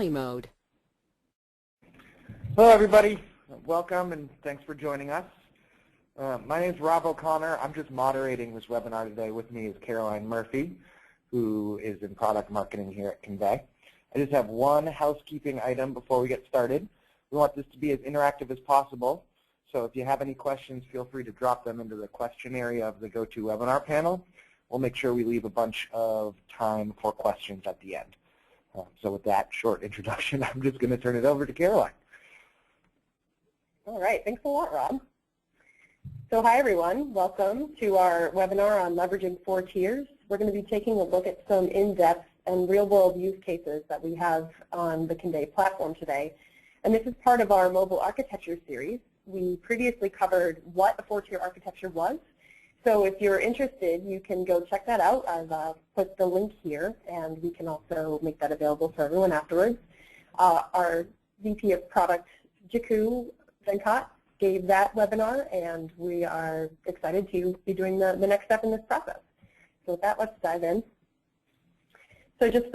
mode. Hello everybody, welcome and thanks for joining us. My name is Rob O'Connor. I'm just moderating this webinar today. With me is Caroline Murphy, who is in product marketing here at Convey. I just have one housekeeping item before we get started. We want this to be as interactive as possible, so if you have any questions, feel free to drop them into the question area of the GoToWebinar panel. We'll make sure we leave a bunch of time for questions at the end. So with that short introduction, I'm just going to turn it over to Caroline. All right, thanks a lot, Rob. So hi everyone, welcome to our webinar on leveraging 4 tiers. We're going to be taking a look at some in-depth and real-world use cases that we have on the Convey platform today. And this is part of our mobile architecture series. We previously covered what a 4-tier architecture was. So if you're interested, you can go check that out. I've put the link here, and we can also make that available for everyone afterwards. Our VP of Product, Jiku Venkat, gave that webinar, and we are excited to be doing the next step in this process. So with that, let's dive in. So just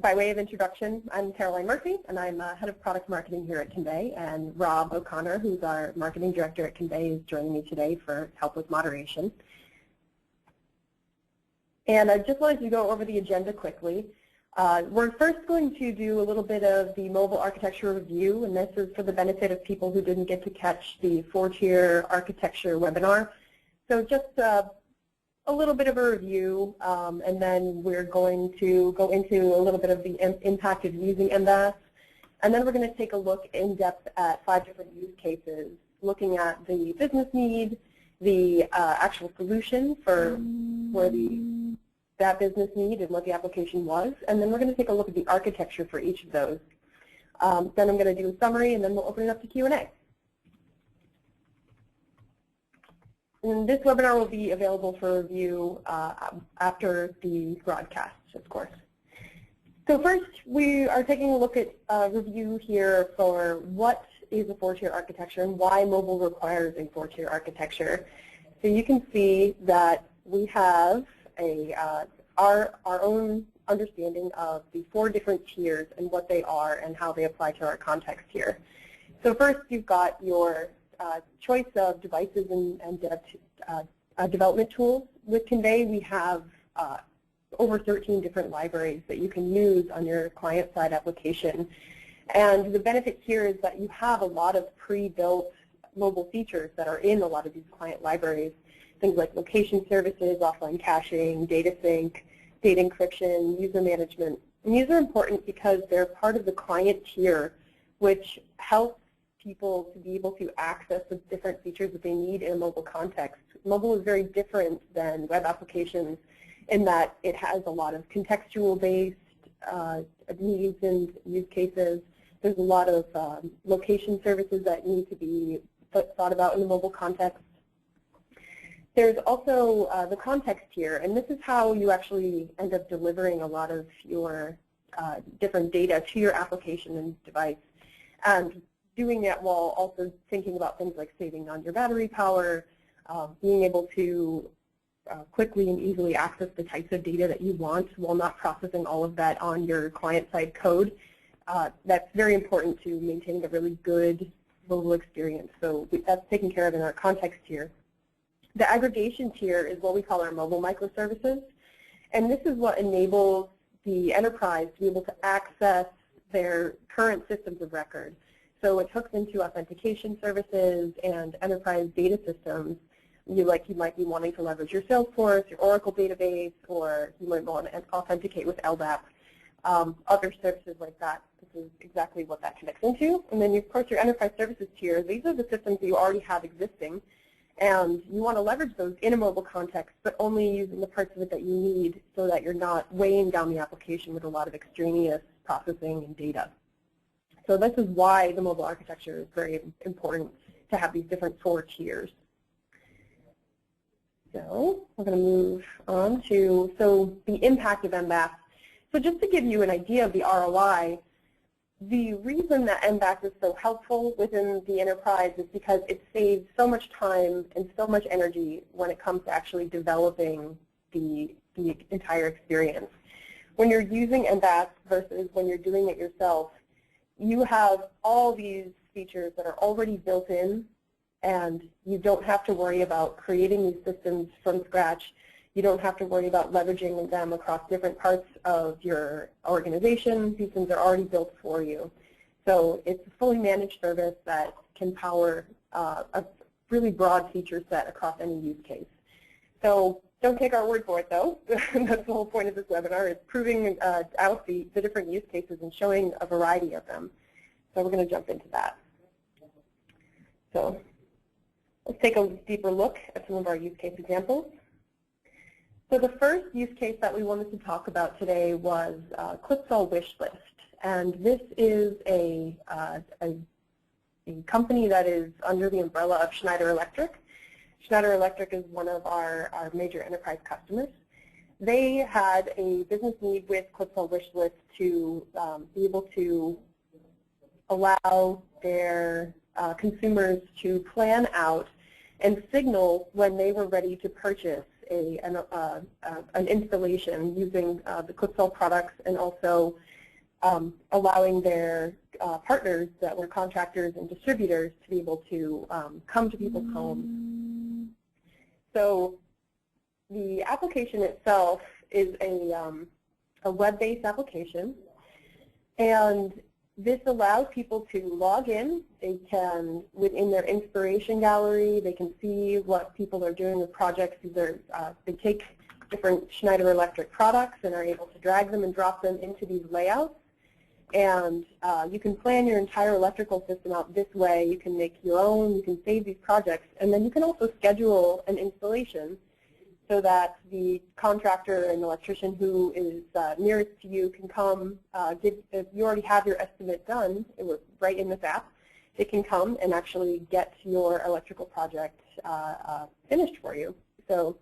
by way of introduction, I'm Caroline Murphy, and I'm head of product marketing here at Convey, and Rob O'Connor, who's our marketing director at Convey, is joining me today for help with moderation. And I just wanted to go over the agenda quickly. We're first going to do a little bit of the mobile architecture review, and this is for the benefit of people who didn't get to catch the 4-tier architecture webinar. So just a little bit of a review, and then we're going to go into a little bit of the impact of using MVAS, and then we're going to take a look in depth at 5 different use cases, looking at the business need, the actual solution for where that business need and what the application was, and then we're going to take a look at the architecture for each of those. Then I'm going to do a summary, and then we'll open it up to Q&A. And this webinar will be available for review after the broadcast, of course. So first, we are taking a look at a review here for what is a 4-tier architecture and why mobile requires a 4-tier architecture. So you can see that we have our own understanding of the 4 different tiers and what they are and how they apply to our context here. So first, you've got your choice of devices and development tools. With Convey, we have over 13 different libraries that you can use on your client-side application. And the benefit here is that you have a lot of pre-built mobile features that are in a lot of these client libraries. Things like location services, offline caching, data sync, data encryption, user management. And these are important because they're part of the client tier, which helps people to be able to access the different features that they need in a mobile context. Mobile is very different than web applications in that it has a lot of contextual-based needs and use cases. There's a lot of location services that need to be thought about in the mobile context. There's also the context tier, and this is how you actually end up delivering a lot of your different data to your application and device. And doing that while also thinking about things like saving on your battery power, being able to quickly and easily access the types of data that you want while not processing all of that on your client-side code. That's very important to maintaining a really good mobile experience. So that's taken care of in our context tier. The aggregation tier is what we call our mobile microservices. And this is what enables the enterprise to be able to access their current systems of record. So it hooks into authentication services and enterprise data systems. You might be wanting to leverage your Salesforce, your Oracle database, or you might want to authenticate with LDAP. Other services like that. This is exactly what that connects into. And then, of course, your enterprise services tier. These are the systems that you already have existing. And you want to leverage those in a mobile context, but only using the parts of it that you need so that you're not weighing down the application with a lot of extraneous processing and data. So this is why the mobile architecture is very important to have these different 4 tiers. So we're going to move on to the impact of MVAS. So just to give you an idea of the ROI, the reason that MVAS is so helpful within the enterprise is because it saves so much time and so much energy when it comes to actually developing the entire experience. when you're using MBAS versus when you're doing it yourself, you have all these features that are already built in, and you don't have to worry about creating these systems from scratch. You don't have to worry about leveraging them across different parts of your organization. These things are already built for you. So it's a fully managed service that can power a really broad feature set across any use case. So don't take our word for it, though. That's the whole point of this webinar, is proving out the different use cases and showing a variety of them. So we're going to jump into that. So let's take a deeper look at some of our use case examples. So the first use case that we wanted to talk about today was Clipsal wish list. And this is a company that is under the umbrella of Schneider Electric. Schneider Electric is one of our major enterprise customers. They had a business need with Clipsal wish list to be able to allow their consumers to plan out and signal when they were ready to purchase an installation using the Clipsal products, and also allowing their partners that were contractors and distributors to be able to come to people's homes. So the application itself is a web-based application, and this allows people to log in. They can, within their inspiration gallery, they can see what people are doing with projects. Either they take different Schneider Electric products and are able to drag them and drop them into these layouts. And you can plan your entire electrical system out this way. You can make your own. You can save these projects. And then you can also schedule an installation so that the contractor and electrician who is nearest to you can come, if you already have your estimate done, it was right in this app, they can come and actually get your electrical project finished for you. So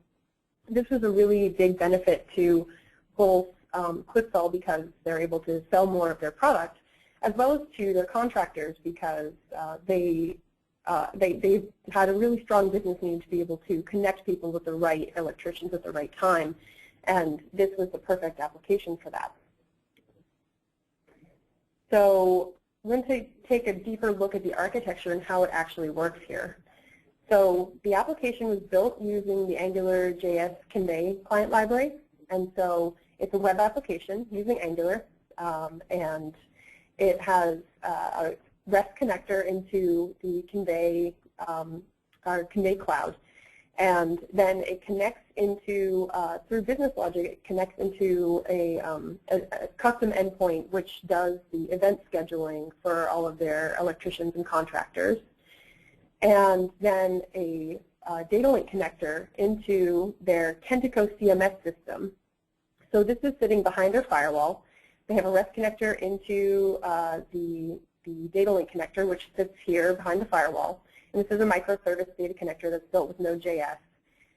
this was a really big benefit to both Clipsal, because they're able to sell more of their product, as well as to their contractors, because they had a really strong business need to be able to connect people with the right electricians at the right time, and this was the perfect application for that. So we're going to take a deeper look at the architecture and how it actually works here. So the application was built using the AngularJS Convey client library, and so it's a web application using Angular, and it has a REST connector into the Convey, our Convey cloud. And then it connects into, through business logic, it connects into a custom endpoint which does the event scheduling for all of their electricians and contractors. And then a data link connector into their Kentico CMS system. So this is sitting behind their firewall. They have a REST connector into the data link connector, which sits here behind the firewall. And this is a microservice data connector that's built with Node.js.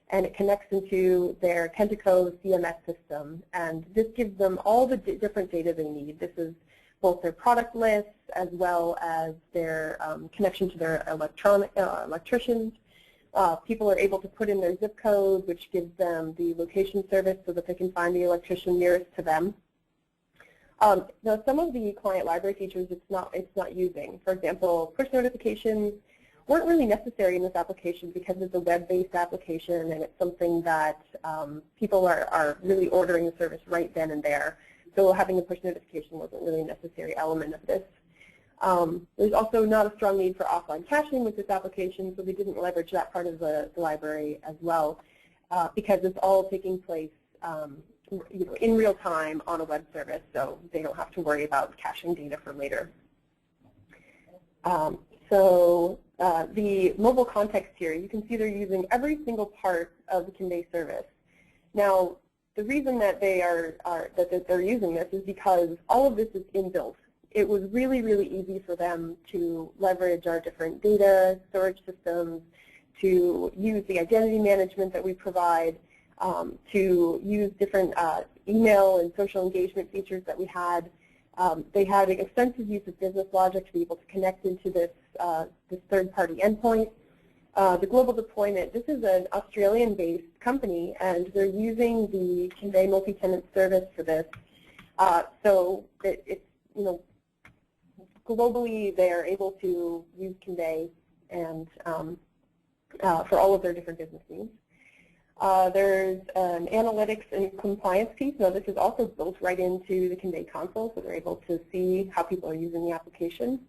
And it connects into their Kentico CMS system. And this gives them all the different data they need. This is both their product lists as well as their connection to their electricians. People are able to put in their zip code, which gives them the location service so that they can find the electrician nearest to them. Now, some of the client library features it's not using. For example, push notifications weren't really necessary in this application because it's a web-based application, and it's something that people are really ordering the service right then and there. So having a push notification wasn't really a necessary element of this. There's also not a strong need for offline caching with this application, so they didn't leverage that part of the library as well, because it's all taking place in real time on a web service, so they don't have to worry about caching data for later. The mobile context here, you can see they're using every single part of the Convey service. Now, the reason that they're using this is because all of this is inbuilt. It was really, really easy for them to leverage our different data storage systems, to use the identity management that we provide, to use different email and social engagement features that we had. They had an extensive use of business logic to be able to connect into this third-party endpoint. The global deployment, this is an Australian-based company, and they're using the Convey multi-tenant service for this. So it's, globally they are able to use Convey and for all of their different business needs. There's an analytics and compliance piece. Now this is also built right into the Convey console, so they're able to see how people are using the application.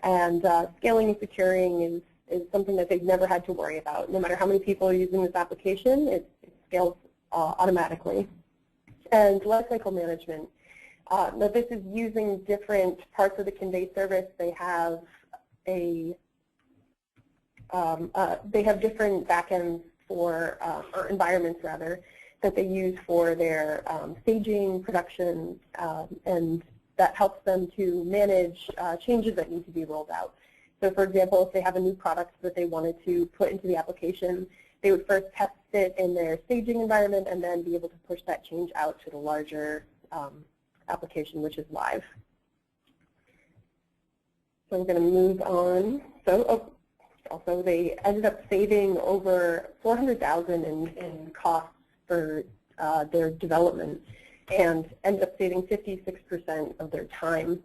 And scaling and securing is something that they've never had to worry about. No matter how many people are using this application, it scales automatically. And lifecycle management. Now this is using different parts of the Convey service. They have different backends for, or environments rather, that they use for their staging, production, and that helps them to manage changes that need to be rolled out. So for example, if they have a new product that they wanted to put into the application, they would first test it in their staging environment and then be able to push that change out to the larger application, which is live. So I'm going to move on. So also they ended up saving over $400,000 in costs for their development, and ended up saving 56% of their time,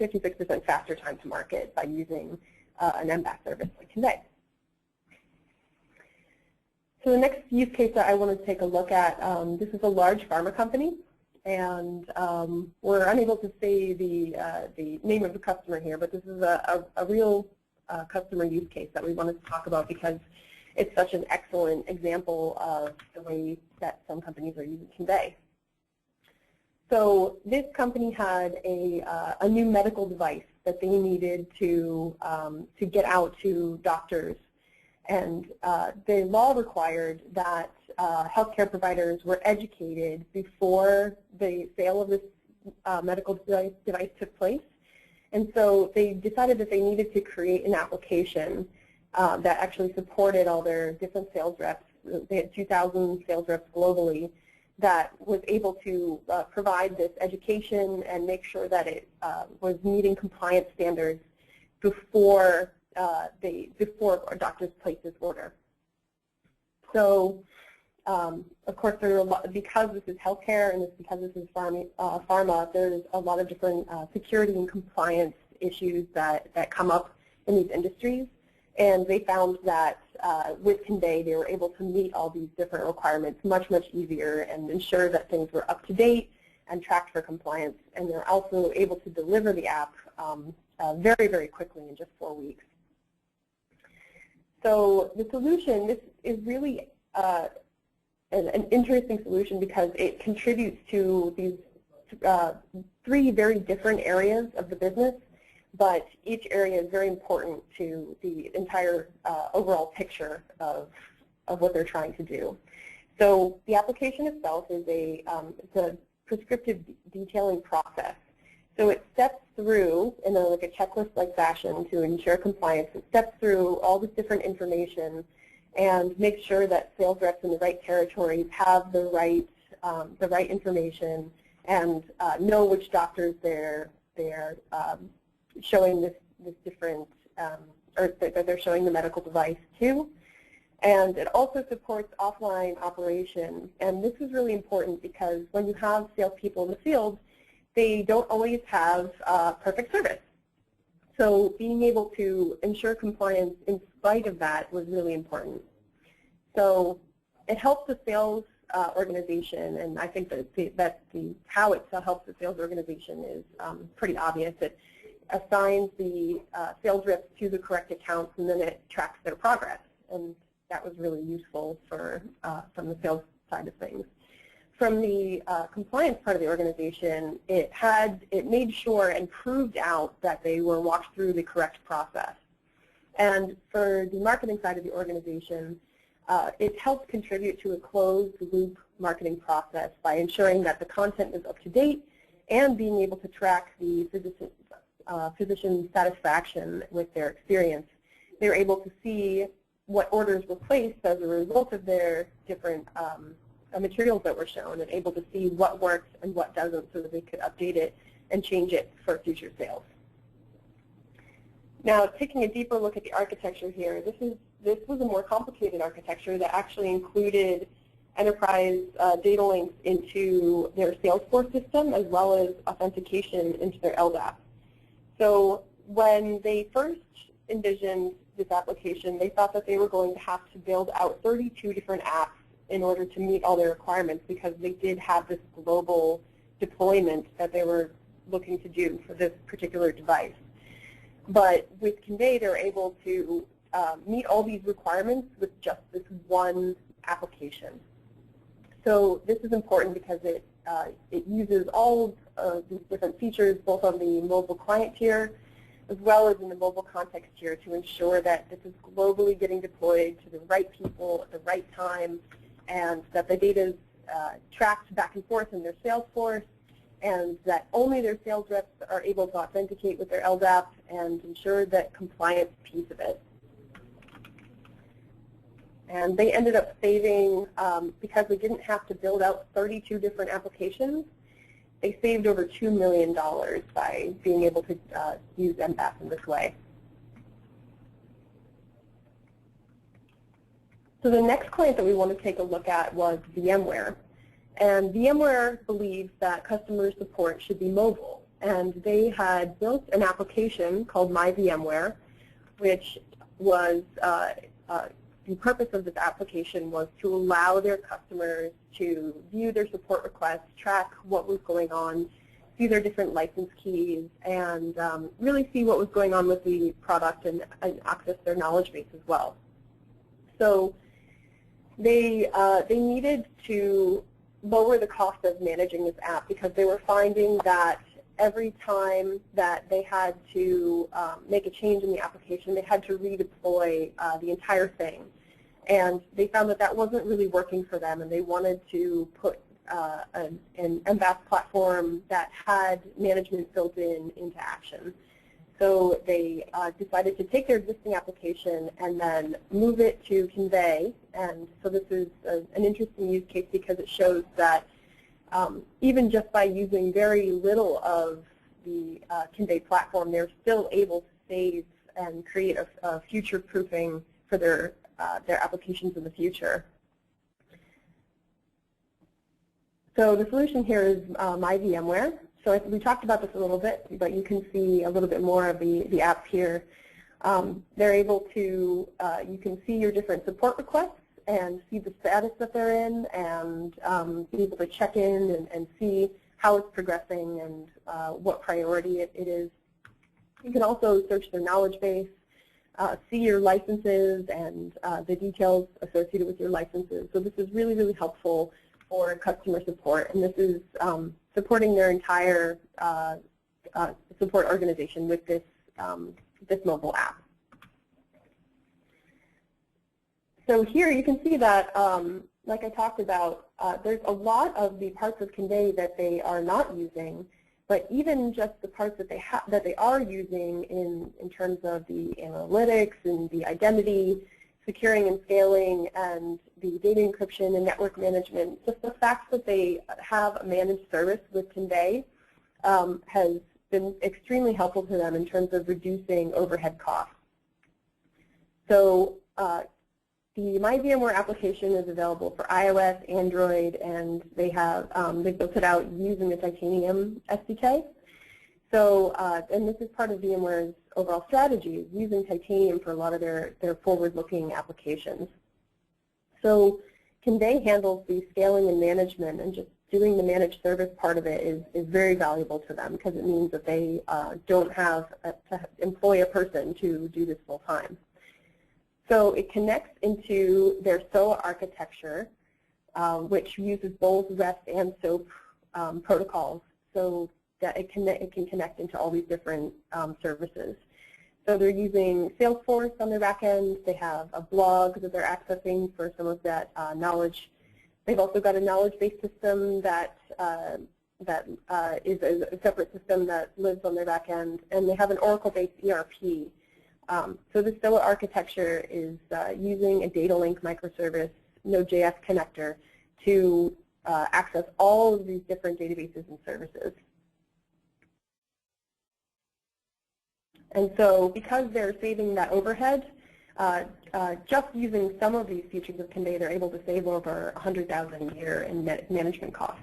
56% faster time to market by using an MBAS service like Convey. So the next use case that I want to take a look at, this is a large pharma company, and we're unable to say the name of the customer here, but this is a real customer use case that we wanted to talk about because it's such an excellent example of the way that some companies are using Convey. So this company had a new medical device that they needed to get out to doctors, and the law required that healthcare providers were educated before the sale of this medical device took place. And so they decided that they needed to create an application that actually supported all their different sales reps. They had 2,000 sales reps globally that was able to provide this education and make sure that it was meeting compliance standards before a doctor's placed this order. So, of course, there are because this is healthcare and because this is pharma, there's a lot of different security and compliance issues that come up in these industries. And they found that with Convey, they were able to meet all these different requirements much, much easier and ensure that things were up to date and tracked for compliance. And they're also able to deliver the app very, very quickly in just 4 weeks. So the solution, this is really an interesting solution because it contributes to these 3 very different areas of the business, but each area is very important to the entire overall picture of what they're trying to do. So the application itself is it's a prescriptive detailing process. So it steps through in like a checklist-like fashion to ensure compliance. It steps through all this different information and makes sure that sales reps in the right territories have the right information and know which doctors they're showing this different, or that they're showing the medical device to. And it also supports offline operation. And this is really important because when you have salespeople in the field, they don't always have perfect service. So being able to ensure compliance in spite of that was really important. So it helps the sales organization, and I think that how it helps the sales organization is pretty obvious. It assigns the sales reps to the correct accounts, and then it tracks their progress. And that was really useful from the sales side of things. From the compliance part of the organization, it made sure and proved out that they were walked through the correct process. And for the marketing side of the organization, it helps contribute to a closed-loop marketing process by ensuring that the content is up to date and being able to track the physician satisfaction with their experience. They're able to see what orders were placed as a result of their different materials that were shown, and able to see what works and what doesn't so that they could update it and change it for future sales. Now, taking a deeper look at the architecture here, this was a more complicated architecture that actually included enterprise data links into their Salesforce system, as well as authentication into their LDAP. So when they first envisioned this application, they thought that they were going to have to build out 32 different apps in order to meet all their requirements, because they did have this global deployment that they were looking to do for this particular device. But with Convey, they're able to meet all these requirements with just this one application. So this is important because it uses all of these different features, both on the mobile client tier as well as in the mobile context tier, to ensure that this is globally getting deployed to the right people at the right time, and that the data is tracked back and forth in their Salesforce, and that only their sales reps are able to authenticate with their LDAP and ensure that compliance piece of it. And they ended up saving, because they didn't have to build out 32 different applications, they saved over $2 million by being able to use MBAS in this way. So the next client that we want to take a look at was VMware. And VMware believes that customer support should be mobile. And they had built an application called MyVMware, which was, the purpose of this application was to allow their customers to view their support requests, track what was going on, see their different license keys, and really see what was going on with the product and access their knowledge base as well. So they needed to lower the cost of managing this app, because they were finding that every time that they had to make a change in the application, they had to redeploy the entire thing. And they found that that wasn't really working for them, and they wanted to put an MBAS platform that had management built into action. So they decided to take their existing application and then move it to Convey. And so this is an interesting use case, because it shows that even just by using very little of the Convey platform, they're still able to save and create a future-proofing for their applications in the future. So the solution here is MyVMware. So we talked about this a little bit, but you can see a little bit more of the app here. They're able to, you can see your different support requests and see the status that they're in, and be able to check in and see how it's progressing and what priority it is. You can also search their knowledge base, see your licenses and the details associated with your licenses. So this is really, really helpful for customer support, and this is supporting their entire support organization with this, this mobile app. So here you can see that, like I talked about, there's a lot of the parts of Convey that they are not using, but even just the parts that they are using in terms of the analytics and the identity, securing and scaling, and the data encryption and network management, just the fact that they have a managed service with Convey has been extremely helpful to them in terms of reducing overhead costs. So the MyVMware application is available for iOS, Android, and they built it out using the Titanium SDK. So, and this is part of VMware's overall strategy, using Titanium for a lot of their forward-looking applications. So Convey handles the scaling and management, and just doing the managed service part of it is very valuable to them, because it means that they don't have to employ a person to do this full time. So it connects into their SOA architecture, which uses both REST and SOAP protocols, so that it can connect into all these different services. So they're using Salesforce on their back end. They have a blog that they're accessing for some of that knowledge. They've also got a knowledge-based system that is a separate system that lives on their back end, and they have an Oracle-based ERP. So the SOA architecture is using a data link microservice Node.js connector to access all of these different databases and services. And so because they're saving that overhead, just using some of these features of Conveyor, they're able to save over $100,000 a year in management costs.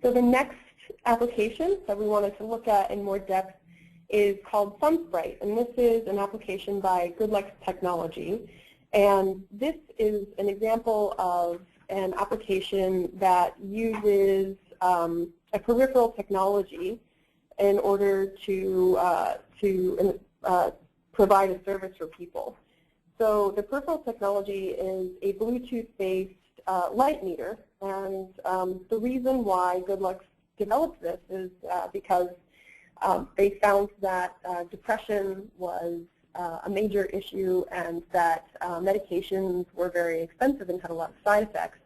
So the next application that we wanted to look at in more depth is called Sprite, and this is an application by GoodLex Technology. And this is an example of an application that uses a peripheral technology in order to provide a service for people. So the peripheral technology is a Bluetooth-based light meter, and the reason why GoodLex developed this is because they found that depression was a major issue, and that medications were very expensive and had a lot of side effects.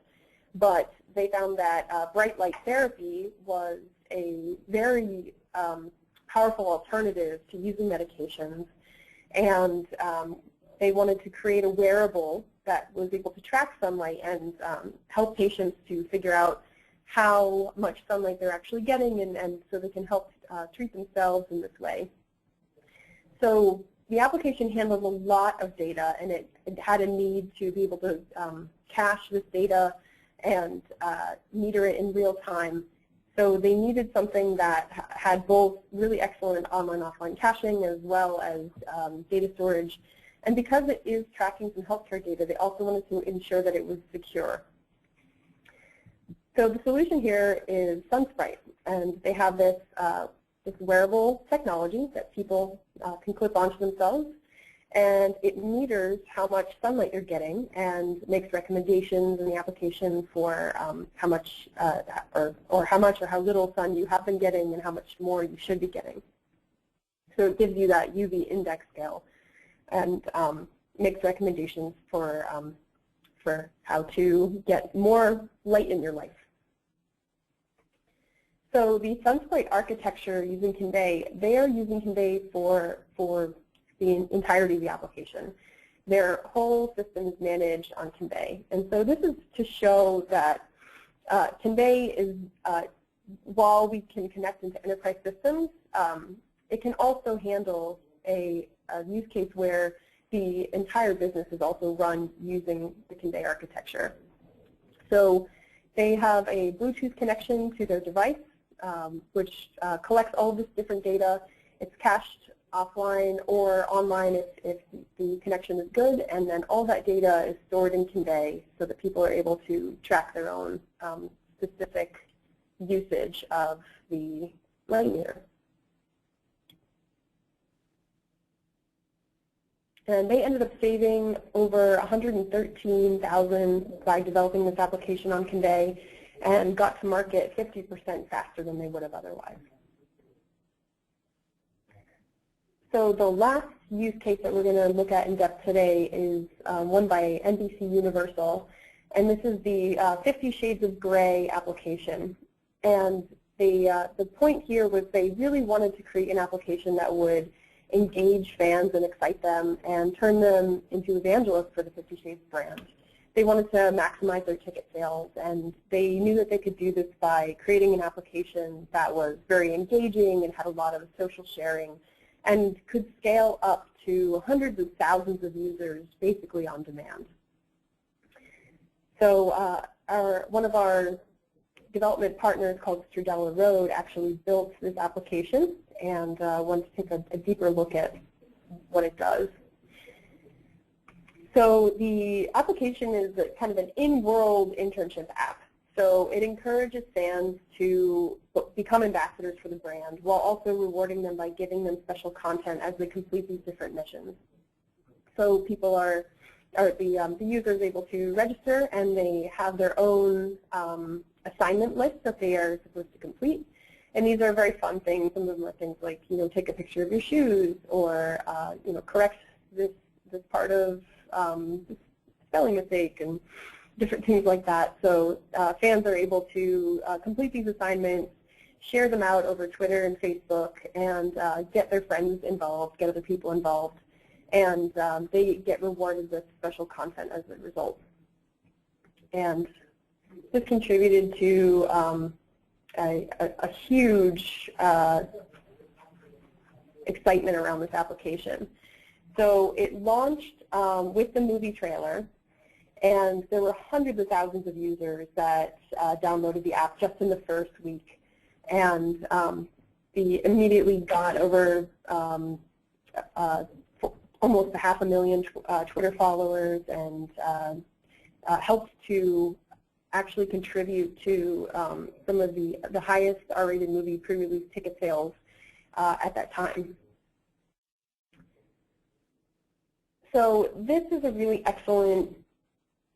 But they found that bright light therapy was a very powerful alternative to using medications, and they wanted to create a wearable that was able to track sunlight and help patients to figure out how much sunlight they're actually getting, and so they can help treat themselves in this way. So the application handled a lot of data, and it had a need to be able to cache this data and meter it in real time. So they needed something that had both really excellent online-offline caching as well as data storage. And because it is tracking some healthcare data, they also wanted to ensure that it was secure. So the solution here is Sprite, and they have this wearable technology that people can clip onto themselves, and it meters how much sunlight you're getting and makes recommendations in the application for how much or how little sun you have been getting and how much more you should be getting. So it gives you that UV index scale and makes recommendations for how to get more light in your life. So the Sprite architecture using Conveyor, they are using Conveyor for the entirety of the application. Their whole system is managed on Conveyor. And so this is to show that Conveyor is, while we can connect into enterprise systems, it can also handle a use case where the entire business is also run using the Conveyor architecture. So they have a Bluetooth connection to their device, which collects all of this different data. It's cached offline or online if the connection is good, and then all that data is stored in Conveyor so that people are able to track their own specific usage of the light meter. And they ended up saving over $113,000 by developing this application on Conveyor, and got to market 50% faster than they would have otherwise. So the last use case that we're going to look at in depth today is one by NBC Universal, and this is the 50 Shades of Grey application. And the point here was they really wanted to create an application that would engage fans and excite them and turn them into evangelists for the 50 Shades brand. They wanted to maximize their ticket sales, and they knew that they could do this by creating an application that was very engaging and had a lot of social sharing and could scale up to hundreds of thousands of users basically on demand. So one of our development partners called Stradella Road actually built this application, and wanted to take a deeper look at what it does. So the application is kind of an in-world internship app. So it encourages fans to become ambassadors for the brand while also rewarding them by giving them special content as they complete these different missions. So people the user is able to register, and they have their own assignment list that they are supposed to complete. And these are very fun things. Some of them are things like, take a picture of your shoes, or correct this part of spelling mistake, and different things like that. So fans are able to complete these assignments, share them out over Twitter and Facebook, and get their friends involved, get other people involved, and they get rewarded with special content as a result. And this contributed to a huge excitement around this application. So it launched with the movie trailer, and there were hundreds of thousands of users that downloaded the app just in the first week. And we immediately got over almost 500,000 Twitter followers, and helped to actually contribute to some of the highest R-rated movie pre-release ticket sales at that time. So this is a really excellent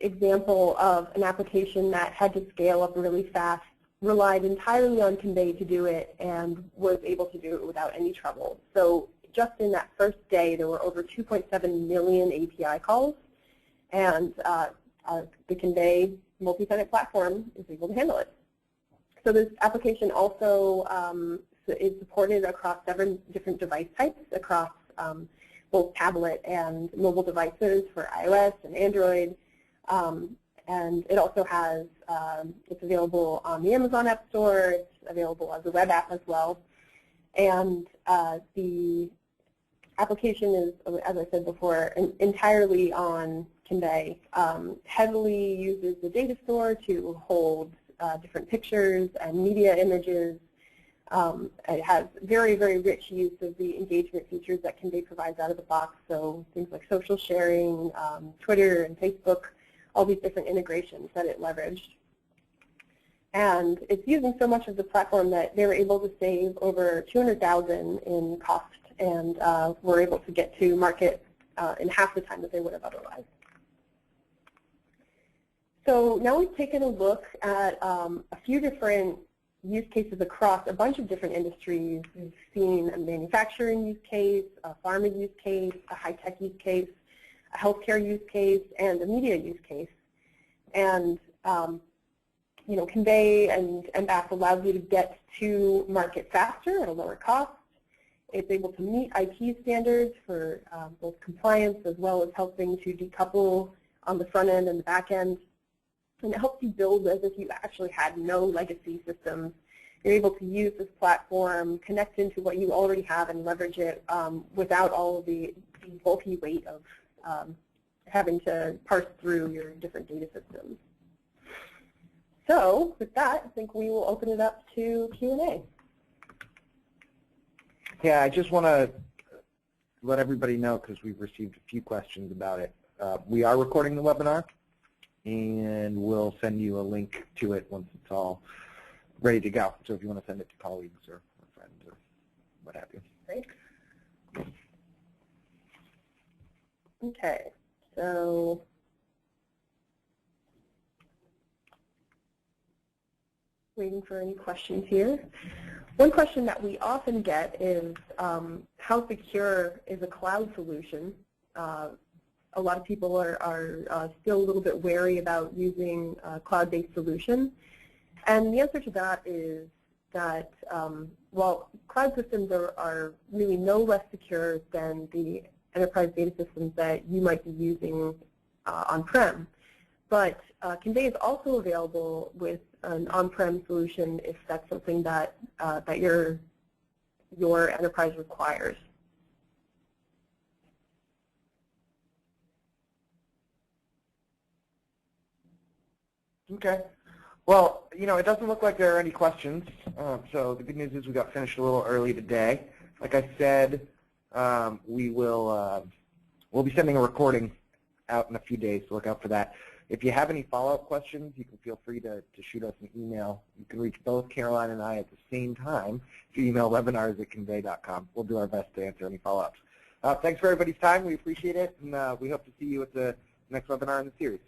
example of an application that had to scale up really fast, relied entirely on Convey to do it, and was able to do it without any trouble. So just in that first day, there were over 2.7 million API calls, and the Convey multi-tenant platform is able to handle it. So this application also is supported across 7 different device types, across both tablet and mobile devices for iOS and Android. And it also has, it's available on the Amazon App Store, it's available as a web app as well. And the application is, as I said before, entirely on Convey. Heavily uses the data store to hold different pictures and media images. It has very, very rich use of the engagement features that Convey provides out of the box, so things like social sharing, Twitter and Facebook, all these different integrations that it leveraged. And it's using so much of the platform that they were able to save over $200,000 in cost, and were able to get to market in half the time that they would have otherwise. So now we've taken a look at a few different use cases across a bunch of different industries. We've seen a manufacturing use case, a pharma use case, a high-tech use case, a healthcare use case, and a media use case. And you know, Convey and MBAS allows you to get to market faster at a lower cost. It's able to meet IT standards for both compliance as well as helping to decouple on the front end and the back end. And it helps you build as if you actually had no legacy systems. You're able to use this platform, connect into what you already have, and leverage it without all of the bulky weight of having to parse through your different data systems. So with that, I think we will open it up to Q&A. Yeah, I just want to let everybody know, because we've received a few questions about it. We are recording the webinar, and we'll send you a link to it once it's all ready to go. So if you want to send it to colleagues or friends or what have you. Great. Okay, so waiting for any questions here. One question that we often get is how secure is a cloud solution? A lot of people are still a little bit wary about using a cloud-based solution. And the answer to that is that while cloud systems are really no less secure than the enterprise data systems that you might be using on-prem, but Convey is also available with an on-prem solution if that's something that that your enterprise requires. Okay. Well, you know, it doesn't look like there are any questions. So the good news is we got finished a little early today. Like I said, we'll be sending a recording out in a few days, so look out for that. If you have any follow-up questions, you can feel free to shoot us an email. You can reach both Caroline and I at the same time if you email webinars@convey.com. We'll do our best to answer any follow-ups. Thanks for everybody's time. We appreciate it, and we hope to see you at the next webinar in the series.